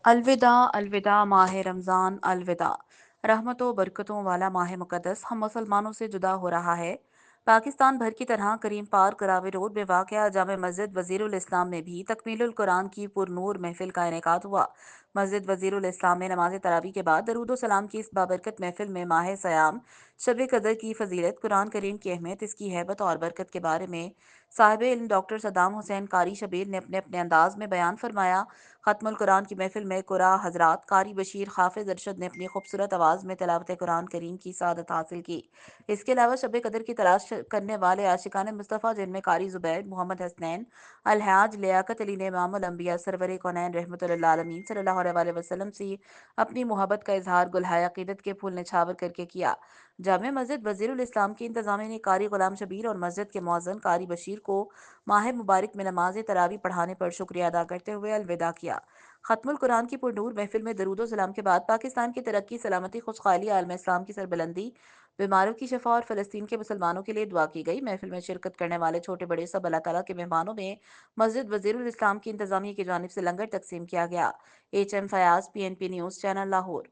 الوداع الوداع ماہ رمضان الوداع، رحمتوں برکتوں والا ماہ مقدس ہم مسلمانوں سے جدا ہو رہا ہے۔ پاکستان بھر کی طرح کریم پارک راوی روڈ میں واقع جامع مسجد وزیر الاسلام میں بھی تکمیل القرآن کی پرنور محفل کا انعقاد ہوا۔ مسجد وزیر الاسلام میں نماز تراویح کے بعد درود و سلام کی اس بابرکت محفل میں ماہ سیام، شب قدر کی فضیلت، قرآن کریم کی اہمیت، اس کی ہیبت اور برکت کے بارے میں صاحب علم ڈاکٹر صدام حسین قاری شبیر نے اپنے اپنے انداز میں بیان فرمایا۔ ختم القرآن کی محفل میں قرآ حضرات قاری بشیر حافظ ارشد نے اپنی خوبصورت آواز میں تلاوت قرآن کریم کی سعادت حاصل کی۔ اس کے علاوہ شب قدر کی تلاش کرنے والے عاشقان مصطفیٰ، جن میں قاری زبیر، محمد حسنین، الحاج لیاقت علی نے امام الانبیاء سرور کونین رحمۃ اللہ عالمین صلی اللہ علیہ وسلم سے اپنی محبت کا اظہار گلہائے عقیدت کے پھول نچھاور کر کے کیا۔ جامع مسجد وزیر الاسلام کی انتظامیہ نے قاری غلام شبیر اور مسجد کے مؤذن قاری بشیر کو ماہ مبارک میں نماز تراویح پڑھانے پر شکریہ ادا کرتے ہوئے الوداع کیا۔ ختم القرآن کی پرنور محفل میں درود و سلام کے بعد پاکستان کی ترقی، سلامتی، خوشحالی، عالم اسلام کی سربلندی، بیماروں کی شفا اور فلسطین کے مسلمانوں کے لیے دعا کی گئی۔ محفل میں شرکت کرنے والے چھوٹے بڑے سب اللہ تعالیٰ کے مہمانوں میں مسجد وزیر الاسلام کی انتظامیہ کی جانب سے لنگر تقسیم کیا گیا۔ H M Fayyaz, PNP news channel, Lahore.